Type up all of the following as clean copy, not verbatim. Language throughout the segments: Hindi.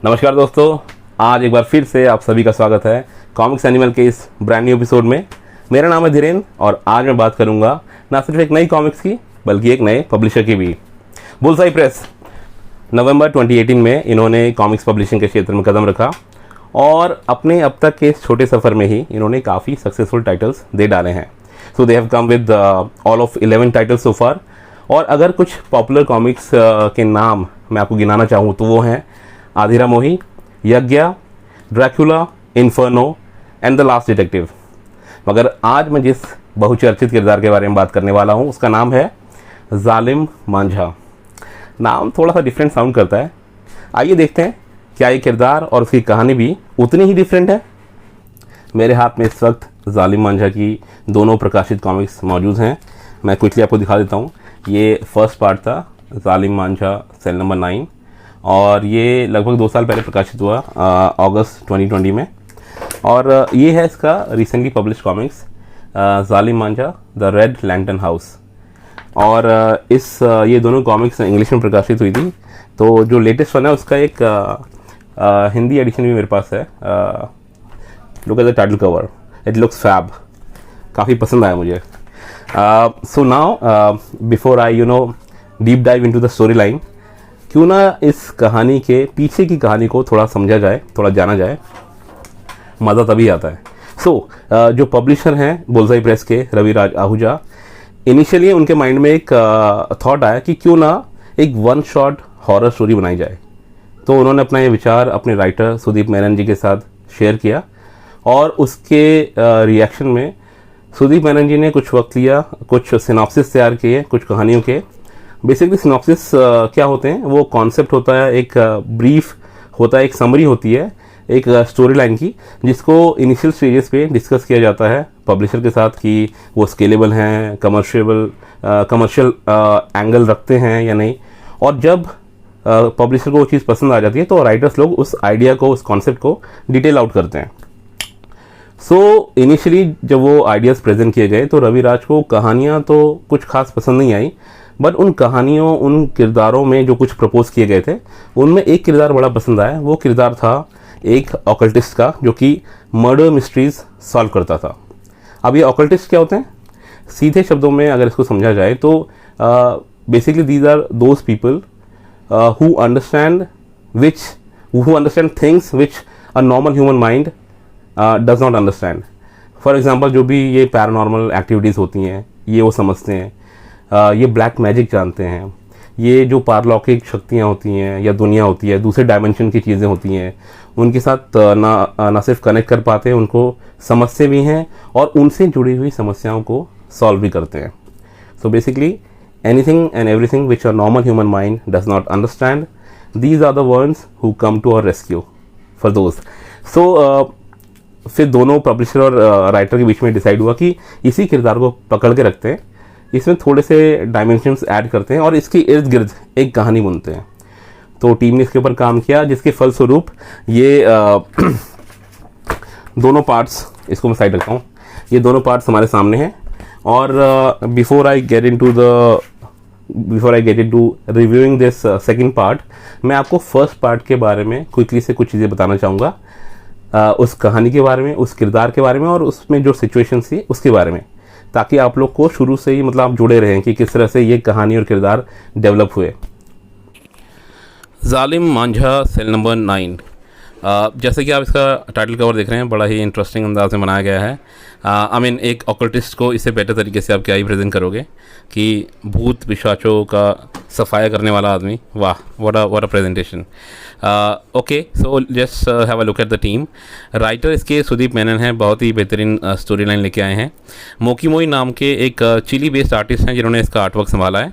नमस्कार दोस्तों, आज एक बार फिर से आप सभी का स्वागत है कॉमिक्स एनिमल के इस ब्रांड न्यू एपिसोड में। मेरा नाम है धीरेन्द्र और आज मैं बात करूंगा ना सिर्फ एक नई कॉमिक्स की बल्कि एक नए पब्लिशर की भी। बुलसाई प्रेस नवंबर 2018 में इन्होंने कॉमिक्स पब्लिशिंग के क्षेत्र में कदम रखा और अपने अब तक के इस छोटे सफ़र में ही इन्होंने काफ़ी सक्सेसफुल टाइटल्स दे डाले हैं। So they have come with all of 11 titles so far. और अगर कुछ पॉपुलर कॉमिक्स के नाम मैं आपको गिनाना चाहूँ तो वो हैं आधिरा मोही, यज्ञ, Dracula, inferno and the last detective. मगर आज मैं जिस बहुचर्चित किरदार के बारे में बात करने वाला हूँ उसका नाम है जालिम मांझा। नाम थोड़ा सा डिफरेंट साउंड करता है। आइए देखते हैं क्या ये किरदार और उसकी कहानी भी उतनी ही डिफरेंट है। मेरे हाथ में इस वक्त जालिम मांझा की दोनों प्रकाशित कॉमिक्स मौजूद हैं। मैं क्विकली आपको दिखा देता हूँ। ये फर्स्ट पार्ट था जालिम मांझा सेल नंबर 9 और ये लगभग 2 साल पहले प्रकाशित हुआ अगस्त 2020 में। और ये है इसका रिसेंटली पब्लिश कॉमिक्स जालिम Manjha the red lantern house. और ये दोनों कॉमिक्स इंग्लिश में प्रकाशित हुई थी। तो जो लेटेस्ट वन है उसका एक हिंदी एडिशन भी मेरे पास है। Look at the title cover, it looks fab, काफ़ी पसंद आया मुझे। So now before I deep dive into the story line, क्यों ना इस कहानी के पीछे की कहानी को थोड़ा समझा जाए, थोड़ा जाना जाए, मज़ा तभी आता है। जो पब्लिशर हैं बुलसाई प्रेस के रविराज आहूजा, इनिशियली उनके माइंड में एक थॉट आया कि क्यों ना एक वन शॉट हॉरर स्टोरी बनाई जाए। तो उन्होंने अपना ये विचार अपने राइटर सुदीप मेनन जी के साथ शेयर किया और उसके रिएक्शन में सुदीप मेनन जी ने कुछ वक्त लिया, कुछ सिनॉप्सिस तैयार किए कुछ कहानियों के। बेसिकली सिनॉप्सिस क्या होते हैं, वो कॉन्सेप्ट होता है, एक ब्रीफ होता है, एक समरी होती है एक स्टोरी लाइन की, जिसको इनिशियल स्टेजेस पे डिस्कस किया जाता है पब्लिशर के साथ कि वो स्केलेबल हैं, कमर्शियल एंगल रखते हैं या नहीं। और जब पब्लिशर को वो चीज़ पसंद आ जाती है तो राइटर्स लोग उस आइडिया को, उस कॉन्सेप्ट को डिटेल आउट करते हैं। इनिशियली जब वो आइडियाज़ प्रेजेंट किए गए तो रविराज को कहानियाँ तो कुछ खास पसंद नहीं आई, बट उन कहानियों, उन किरदारों में जो कुछ प्रपोज किए गए थे उनमें एक किरदार बड़ा पसंद आया। वो किरदार था एक ऑकल्टिस्ट का जो कि मर्डर मिस्ट्रीज सॉल्व करता था। अब ये ऑकल्टिस्ट क्या होते हैं, सीधे शब्दों में अगर इसको समझा जाए तो basically these are those people who understand things which a normal human mind does not understand. For example, जो भी ये पैरानॉर्मल एक्टिविटीज़ होती हैं ये वो समझते हैं, ये ब्लैक मैजिक जानते हैं, ये जो पारलौकिक शक्तियाँ होती हैं या दुनिया होती है, दूसरे डायमेंशन की चीज़ें होती हैं, उनके साथ ना सिर्फ कनेक्ट कर पाते हैं, उनको समझते भी हैं और उनसे जुड़ी हुई समस्याओं को सॉल्व भी करते हैं। So basically anything and everything which a normal human mind does not understand, these are the words who come to our rescue for those. फिर दोनों पब्लिशर और राइटर के बीच में डिसाइड हुआ कि इसी किरदार को पकड़ के रखते हैं, इसमें थोड़े से डायमेंशंस ऐड करते हैं और इसके इर्द गिर्द एक कहानी बुनते हैं। तो टीम ने इसके ऊपर काम किया, जिसके फलस्वरूप ये दोनों पार्ट्स, इसको मैं साइड रखता हूँ, ये दोनों पार्ट्स हमारे सामने हैं। और before I get into reviewing this second part, मैं आपको फर्स्ट पार्ट के बारे में क्विकली से कुछ चीज़ें बताना चाहूँगा, उस कहानी के बारे में, उस किरदार के बारे में और उसमें जो सिचुएशन थी उसके बारे में, ताकि आप लोग को शुरू से ही मतलब आप जुड़े रहें कि किस तरह से ये कहानी और किरदार डेवलप हुए। जालिम मांझा सेल नंबर 9, जैसे कि आप इसका टाइटल कवर देख रहे हैं, बड़ा ही इंटरेस्टिंग अंदाज में बनाया गया है। एक ऑकल्टिस्ट को इससे बेटर तरीके से आप क्या ही प्रेजेंट करोगे कि भूत पिशाचों का सफाया करने वाला आदमी। वाह, what a presentation. Okay, so just have a look at the team. Writer इसके सुदीप मेनन हैं, बहुत ही बेहतरीन स्टोरी लाइन लेके आए हैं। मोकी मोई नाम के एक चिली बेस्ड आर्टिस्ट हैं जिन्होंने इसका आर्टवर्क संभाला है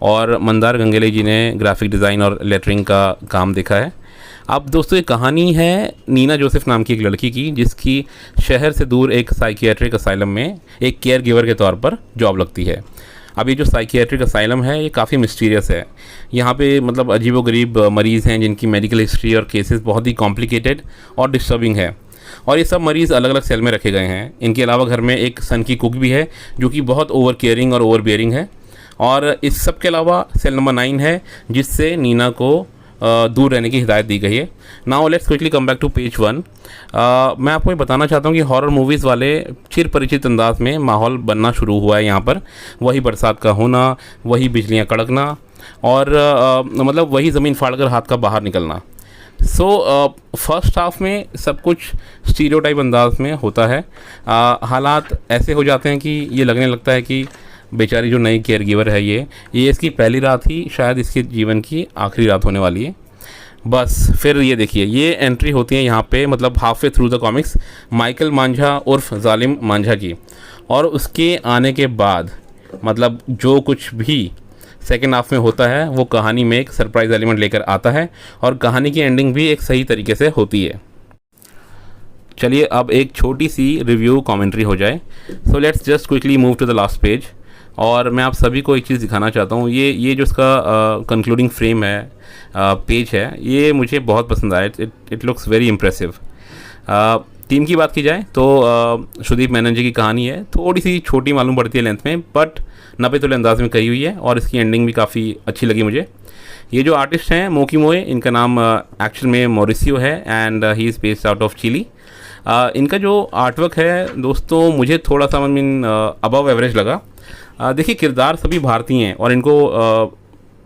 और मंदार गंगेले जी ने ग्राफिक डिज़ाइन और लेटरिंग का काम देखा है। अब दोस्तों ये कहानी है नीना जोसेफ नाम की एक लड़की की, जिसकी शहर से दूर एक साइकियाट्रिक असाइलम में एक केयर गिवर के तौर पर जॉब लगती है। अब ये जो साइकियाट्रिक असाइलम है ये काफ़ी मिस्टीरियस है। यहाँ पे मतलब अजीबोगरीब मरीज़ हैं जिनकी मेडिकल हिस्ट्री और केसेस बहुत ही कॉम्प्लिकेटेड और डिस्टर्बिंग है और ये सब मरीज़ अलग अलग सेल में रखे गए हैं। इनके अलावा घर में एक सन की कुक भी है जो कि बहुत ओवर केयरिंग और ओवर बियरिंग है। और इस सब के अलावा सेल नंबर 9 है जिससे नीना को दूर रहने की हिदायत दी गई है। Now let's quickly come back to page 1। मैं आपको ये बताना चाहता हूँ कि हॉरर मूवीज़ वाले चिर परिचित अंदाज में माहौल बनना शुरू हुआ है यहाँ पर। वही बरसात का होना, वही बिजलियाँ कड़कना और मतलब वही ज़मीन फाड़कर हाथ का बाहर निकलना। सो फर्स्ट हाफ में सब कुछ स्टीरियोटाइप अंदाज में होता है। हालात ऐसे हो जाते हैं कि ये लगने लगता है कि बेचारी जो नई केयर गिवर है ये इसकी पहली रात ही शायद इसके जीवन की आखिरी रात होने वाली है। बस फिर ये देखिए, ये एंट्री होती है यहाँ पे मतलब half way through the comics Michael Manjha उर्फ जालिम मांझा की, और उसके आने के बाद मतलब जो कुछ भी सेकेंड हाफ में होता है वो कहानी में एक सरप्राइज एलिमेंट लेकर आता है और कहानी की एंडिंग भी एक सही तरीके से होती है। चलिए अब एक छोटी सी रिव्यू कमेंट्री हो जाए। So let's just quickly move to the last page. और मैं आप सभी को एक चीज़ दिखाना चाहता हूँ, ये जो इसका कंक्लूडिंग फ्रेम है, पेज है, ये मुझे बहुत पसंद आया। It looks very impressive. Team की बात की जाए तो सुदीप मेनन जी की कहानी है, थोड़ी सी छोटी मालूम पड़ती है लेंथ में, बट 90 तोले अंदाज में कही हुई है और इसकी एंडिंग भी काफ़ी अच्छी लगी मुझे। ये जो आर्टिस्ट हैं मोकी मोए, इनका नाम एक्चुअल में मॉरिसियो है and he is based out of Chile. इनका जो आर्टवर्क है दोस्तों मुझे थोड़ा सा अबव एवरेज लगा। देखिए किरदार सभी भारतीय हैं और इनको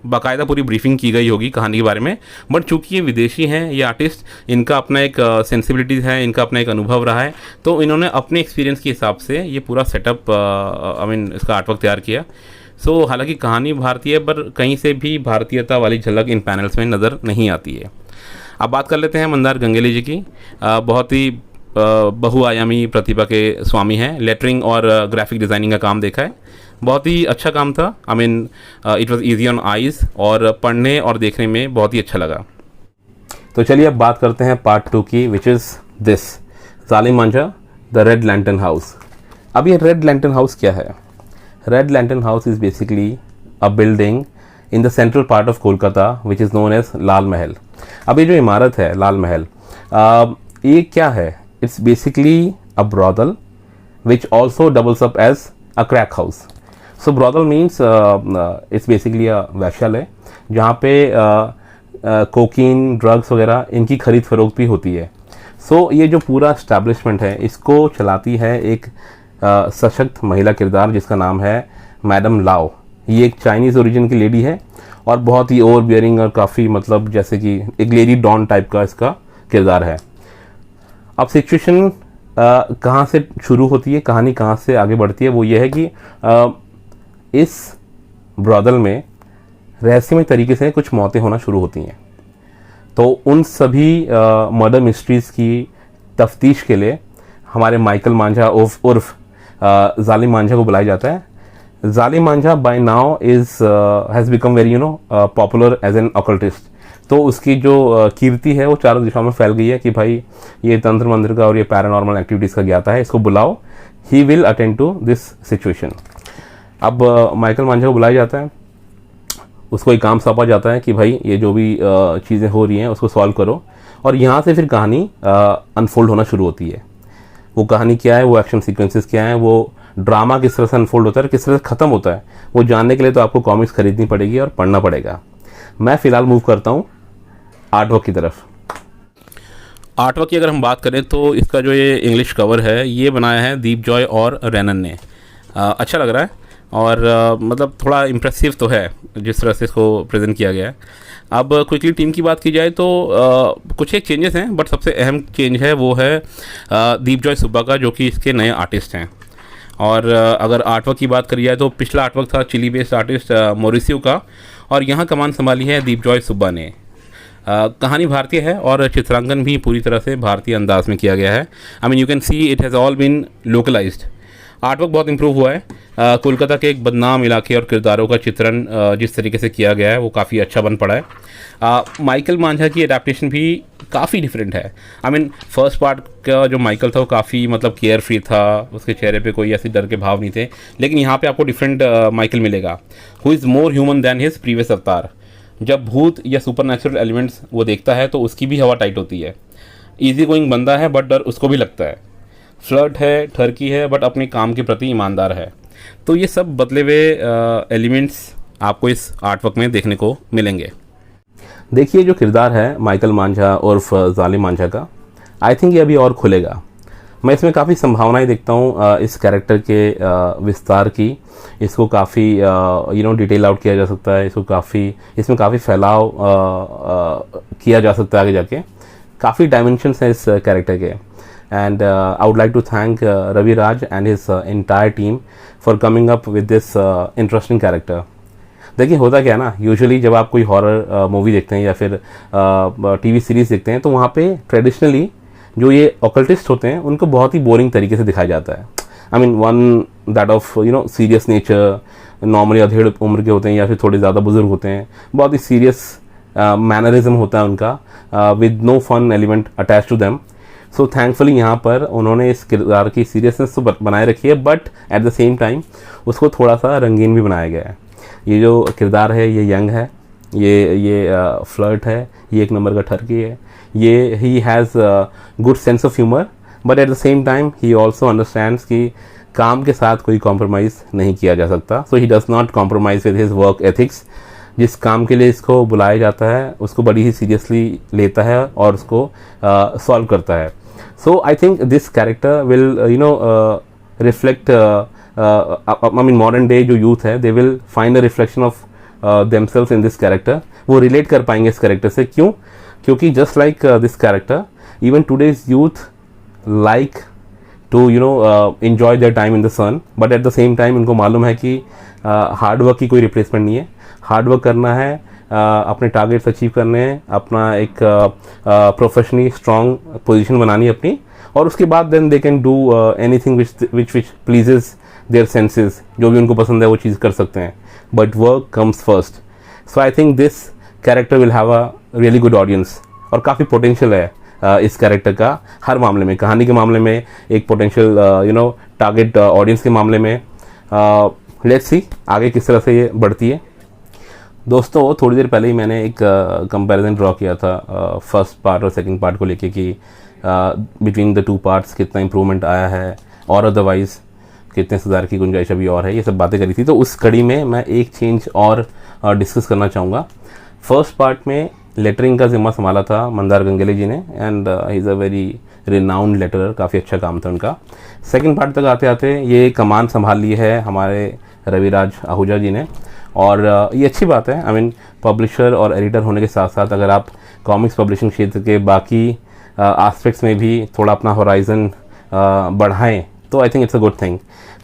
बाकायदा पूरी ब्रीफिंग की गई होगी कहानी के बारे में, बट चूंकि ये विदेशी हैं ये आर्टिस्ट, इनका अपना एक सेंसिबिलिटीज़ है, इनका अपना एक अनुभव रहा है, तो इन्होंने अपने एक्सपीरियंस के हिसाब से ये पूरा सेटअप इसका आर्टवर्क तैयार किया। सो हालांकि कहानी भारतीय है पर कहीं से भी भारतीयता वाली झलक इन पैनल्स में नज़र नहीं आती है। अब बात कर लेते हैं मंदार गंगेली जी की। बहुत ही बहुआयामी प्रतिभा के स्वामी हैं। लेटरिंग और ग्राफिक डिज़ाइनिंग का काम देखा है, बहुत ही अच्छा काम था। It was easy on eyes और पढ़ने और देखने में बहुत ही अच्छा लगा। तो चलिए अब बात करते हैं पार्ट 2 की, विच is this Zalim Manjha the red lantern house. अब ये रेड लैंटर्न हाउस क्या है? Red lantern house is basically a building in the central part of Kolkata which is known as Lal Mahal. अब ये जो इमारत है लाल महल, ये क्या है? It's basically a brothel which also doubles up as a crack house. So brothel means it's basically a वैश्यालय जहाँ पे कोकीन ड्रग्स वगैरह इनकी खरीद फरोख्त भी होती है। सो ये जो पूरा इस्टेब्लिशमेंट है इसको चलाती है एक सशक्त महिला किरदार जिसका नाम है मैडम लाओ। ये एक चाइनीज़ ओरिजिन की लेडी है और बहुत ही ओवर बियरिंग और काफ़ी मतलब जैसे कि एक लेडी डॉन टाइप का इसका किरदार है। अब सिचुएशन कहाँ से शुरू होती है, कहानी कहाँ से आगे बढ़ती है, वो ये है कि इस ब्रॉदल में रहस्यमय तरीके से कुछ मौतें होना शुरू होती हैं। तो उन सभी मर्डर मिस्ट्रीज़ की तफ्तीश के लिए हमारे माइकल मांझा उर्फ जालिम मांझा को बुलाया जाता है। Zalim Manjha by now has become very popular as an occultist. तो उसकी जो कीर्ति है वो चारों दिशाओं में फैल गई है कि भाई ये तंत्र मंत्र का और ये पैरानॉर्मल एक्टिविटीज़ का ज्ञाता है, इसको बुलाओ, he will attend to this situation. अब माइकल मांझा को बुलाया जाता है, उसको एक काम सौंपा जाता है कि भाई ये जो भी चीज़ें हो रही हैं उसको सॉल्व करो, और यहाँ से फिर कहानी अनफोल्ड होना शुरू होती है। वो कहानी क्या है, वो एक्शन सीक्वेंसेस क्या है, वो ड्रामा किस तरह से अनफोल्ड होता है, किस तरह से ख़त्म होता है, वो जानने के लिए तो आपको कॉमिक्स खरीदनी पड़ेगी और पढ़ना पड़ेगा। मैं फ़िलहाल मूव करता हूँ आर्टवर्क की तरफ। आर्टवर्क की अगर हम बात करें तो इसका जो ये इंग्लिश कवर है ये बनाया है दीप जॉय और रैनन ने। अच्छा लग रहा है और मतलब थोड़ा इम्प्रेसिव तो है जिस तरह से इसको प्रेजेंट किया गया है। अब क्विकली टीम की बात की जाए तो कुछ एक चेंजेस हैं, बट सबसे अहम चेंज है वो है दीप जॉय सुब्बा का, जो कि इसके नए आर्टिस्ट हैं। और अगर आर्टवर्क की बात करी जाए तो पिछला आर्टवर्क था चिली बेस्ड आर्टिस्ट मॉरिसियो का, और यहाँ कमान संभाली है दीप जॉय सुब्बा ने। कहानी भारतीय है और चित्रांकन भी पूरी तरह से भारतीय अंदाज में किया गया है। You can see it has all been localised. Artwork बहुत इंप्रूव हुआ है। कोलकाता के एक बदनाम इलाके और किरदारों का चित्रण जिस तरीके से किया गया है वो काफ़ी अच्छा बन पड़ा है। माइकल मांझा की एडेप्टेशन भी काफ़ी डिफरेंट है। फर्स्ट पार्ट का जो माइकल था वो काफ़ी मतलब केयर फ्री था, उसके चेहरे पे कोई ऐसे डर के भाव नहीं थे, लेकिन यहाँ पे आपको डिफरेंट माइकल मिलेगा, who is more human than his previous avatar. जब भूत या सुपर नेचुरल एलिमेंट्स वो देखता है तो उसकी भी हवा टाइट होती है। ईजी गोइंग बंदा है बट डर उसको भी लगता है। फ्लर्ट है, ठरकी है, बट अपने काम के प्रति ईमानदार है। तो ये सब बदले हुए एलिमेंट्स आपको इस आर्टवर्क में देखने को मिलेंगे। देखिए जो किरदार है माइकल मांझा उर्फ जालिम मांझा का, आई थिंक ये अभी और खुलेगा। मैं इसमें काफ़ी संभावनाएं देखता हूँ इस कैरेक्टर के विस्तार की। इसको काफ़ी डिटेल आउट किया जा सकता है, इसमें काफ़ी फैलाव किया जा सकता है आगे जाके। काफ़ी डायमेंशंस हैं इस कैरेक्टर के। And I would like to thank Ravi Raj and his entire team for coming up with this interesting character. देखिए होता क्या है ना, यूजुअली जब आप कोई हॉरर मूवी देखते हैं या फिर टीवी सीरीज देखते हैं तो वहाँ पे ट्रेडिशनली जो ये ऑकल्टिस्ट होते हैं उनको बहुत ही बोरिंग तरीके से दिखाया जाता है। I mean one that of serious nature, normally अधेड़ उम्र के होते हैं या फिर थोड़े ज़्यादा बुजुर्ग होते हैं, बहुत ही सीरियस मैनरिज्म होता है उनका with no fun element attach to them. So thankfully यहाँ पर उन्होंने इस किरदार की सीरियसनेस तो बनाए रखी है, but at the same time उसको थोड़ा सा रंगीन भी बनाया गया है। ये जो किरदार है ये यंग है, ये फ्लर्ट है, ये एक नंबर का ठरकी है, ये he has good sense of humour, but at the same time he also understands कि काम के साथ कोई कॉम्प्रोमाइज़ नहीं किया जा सकता। So he does not compromise with his work ethics. जिस काम के लिए इसको बुलाया जाता है उसको बड़ी ही सीरियसली लेता है और उसको सॉल्व करता है। So I think this character will reflect I mean modern day जो यूथ है, they will find a reflection of themselves in this character. वो रिलेट कर पाएंगे इस कैरेक्टर से। क्यों? क्योंकि just like this character even today's youth like to enjoy their time in the sun, but at the same time उनको मालूम है कि हार्ड वर्क की कोई रिप्लेसमेंट नहीं है। हार्ड वर्क करना है, अपने टारगेट्स अचीव करने हैं, अपना एक प्रोफेशनली स्ट्रॉन्ग पोजीशन बनानी है अपनी, और उसके बाद then they can do anything which pleases their senses. जो भी उनको पसंद है वो चीज़ कर सकते हैं, but work comes first. So I think this character will have a really good audience, और काफ़ी पोटेंशियल है इस कैरेक्टर का हर मामले में, कहानी के मामले में, एक पोटेंशियल टारगेट ऑडियंस के मामले में। लेट्स सी आगे किस तरह से ये बढ़ती है। दोस्तों थोड़ी देर पहले ही मैंने एक कंपैरिजन ड्रॉ किया था फर्स्ट पार्ट और सेकंड पार्ट को लेके कि बिटवीन द टू पार्ट्स कितना इंप्रूवमेंट आया है और अदरवाइज कितने सुधार की गुंजाइश अभी और है, ये सब बातें करी थी। तो उस कड़ी में मैं एक चेंज और डिस्कस करना चाहूँगा। फर्स्ट पार्ट में लेटरिंग का जिम्मा संभाला था मंदार गंगेले जी ने, and he is a very renowned letterer, काफ़ी अच्छा काम था उनका। सेकंड पार्ट तक आते आते ये कमान संभाल ली है हमारे रविराज आहूजा जी ने, और ये अच्छी बात है। आई मीन पब्लिशर और एडिटर होने के साथ साथ अगर आप कॉमिक्स पब्लिशिंग क्षेत्र के बाकी एस्पेक्ट्स में भी थोड़ा अपना होराइजन बढ़ाएं तो I think it's a good thing.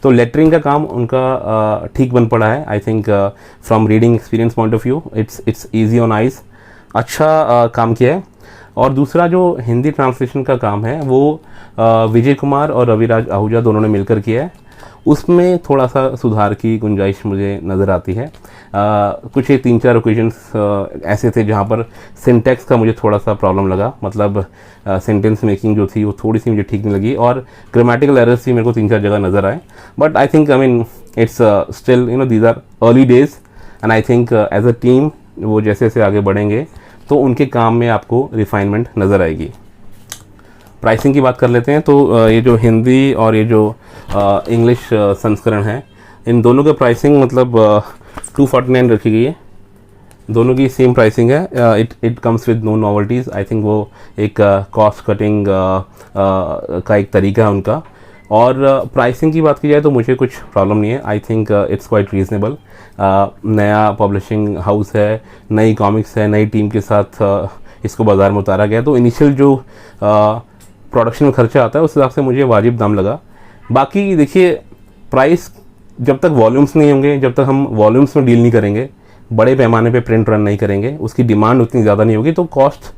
तो लेटरिंग का काम उनका ठीक बन पड़ा है। I think from reading experience point of view it's easy on eyes, अच्छा काम किया है। और दूसरा जो हिंदी ट्रांसलेशन का काम है वो विजय कुमार और रविराज आहूजा दोनों ने मिलकर किया है। उसमें थोड़ा सा सुधार की गुंजाइश मुझे नज़र आती है। कुछ ये 3-4 ओकेजन्स ऐसे थे जहाँ पर सिंटैक्स का मुझे थोड़ा सा प्रॉब्लम लगा, मतलब सेंटेंस मेकिंग जो थी वो थोड़ी सी मुझे ठीक नहीं लगी, और ग्रामेटिकल एरर्स भी मेरे को 3-4 जगह नज़र आए। But I think I mean it's still these are early days, and I think as a team वो जैसे जैसे आगे बढ़ेंगे तो उनके काम में आपको रिफाइनमेंट नज़र आएगी। प्राइसिंग की बात कर लेते हैं। तो ये जो हिंदी और ये जो इंग्लिश संस्करण है, इन दोनों का प्राइसिंग मतलब 249 रखी गई है। दोनों की सेम प्राइसिंग है। It comes with no novelties. I think वो एक कॉस्ट कटिंग का एक तरीका है उनका। और प्राइसिंग की बात की जाए तो मुझे कुछ प्रॉब्लम नहीं है। I think it's quite reasonable. नया पब्लिशिंग हाउस है, नई कॉमिक्स है, नई टीम के साथ इसको बाज़ार में उतारा गया, तो इनिशियल जो प्रोडक्शन में खर्चा आता है उस हिसाब से मुझे वाजिब दाम लगा। बाकी देखिए प्राइस जब तक वॉल्यूम्स नहीं होंगे, जब तक हम वॉल्यूम्स में डील नहीं करेंगे, बड़े पैमाने पे प्रिंट रन नहीं करेंगे, उसकी डिमांड उतनी ज़्यादा नहीं होगी, तो कॉस्ट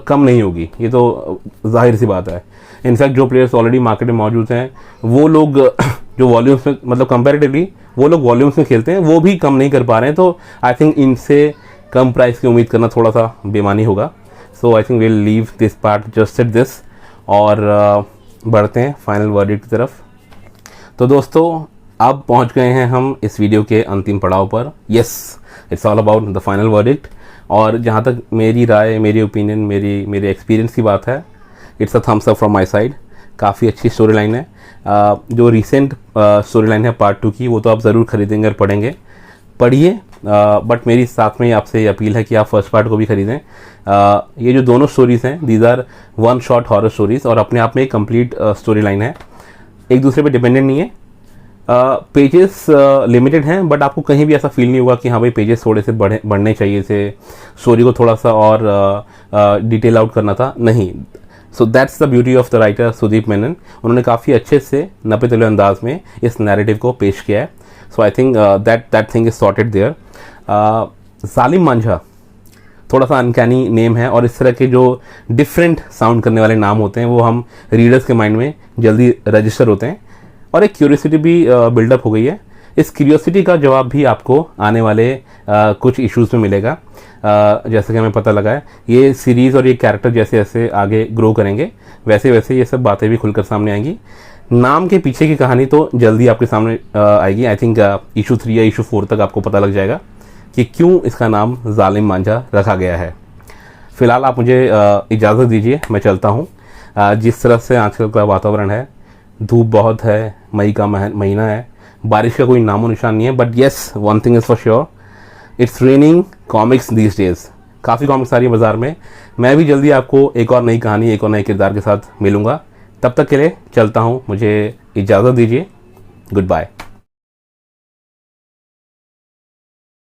कम नहीं होगी। ये तो जाहिर सी बात है। इनफैक्ट जो प्लेयर्स ऑलरेडी मार्केट में मौजूद हैं वो लोग जो वॉल्यूम्स में मतलब कंपैरेटिवली वो लोग वॉल्यूम्स में खेलते हैं वो भी कम नहीं कर पा रहे हैं। तो आई थिंक इनसे कम प्राइस की उम्मीद करना थोड़ा सा बेमानी होगा। So I think will leave this part just at this, और बढ़ते हैं फाइनल वर्डिक्ट की तरफ। तो दोस्तों अब पहुंच गए हैं हम इस वीडियो के अंतिम पड़ाव पर। Yes, it's all about the final verdict. और जहाँ तक मेरी राय, मेरी ओपिनियन, मेरे एक्सपीरियंस की बात है, it's a thumbs up from my side. काफ़ी अच्छी स्टोरी लाइन है। जो रिसेंट स्टोरी लाइन है पार्ट 2 की, वो तो आप ज़रूर खरीदेंगे और पढ़ेंगे। पढ़िए बट मेरी साथ में आपसे अपील है कि आप फर्स्ट पार्ट को भी खरीदें। ये जो दोनों स्टोरीज़ हैं these are one shot horror stories और अपने आप में एक कंप्लीट स्टोरी लाइन है, एक दूसरे पे डिपेंडेंट नहीं है। पेजेस लिमिटेड हैं बट आपको कहीं भी ऐसा फील नहीं होगा कि हाँ भाई पेजेस थोड़े से बढ़ने चाहिए थे, स्टोरी को थोड़ा सा और डिटेल आउट करना था, नहीं। So that's the beauty of the writer Sudeep Menon. उन्होंने काफ़ी अच्छे से नपे तले अंदाज में इस नैरेटिव को पेश किया है। So I think that thing is sorted there. Zalim Manjha थोड़ा सा अनकैनी नेम है और इस तरह के जो डिफरेंट साउंड करने वाले नाम होते हैं वो हम रीडर्स के माइंड में जल्दी रजिस्टर होते हैं और एक क्यूरियोसिटी भी बिल्डअप हो गई है। इस क्यूरियोसिटी का जवाब भी आपको आने वाले कुछ इश्यूज़ में मिलेगा। जैसे कि हमें पता लगा है ये सीरीज़ और ये कैरेक्टर जैसे जैसे आगे ग्रो करेंगे वैसे वैसे ये सब बातें भी खुलकर सामने आएंगी। नाम के पीछे की कहानी तो जल्दी आपके सामने आएगी। आई थिंक इशू 3 या इशू 4 तक आपको पता लग जाएगा कि क्यों इसका नाम जालिम मांझा रखा गया है। फिलहाल आप मुझे इजाज़त दीजिए, मैं चलता हूँ। जिस तरह से आजकल का वातावरण है, धूप बहुत है, मई का महीना है, बारिश का कोई नामो निशान नहीं है, but yes one thing is for sure, it's raining comics these days. काफ़ी कॉमिक्स आ रही है बाज़ार में। मैं भी जल्दी आपको एक और नई कहानी, एक और नए किरदार के साथ मिलूंगा। तब तक के लिए चलता हूँ, मुझे इजाज़त दीजिए। Good bye.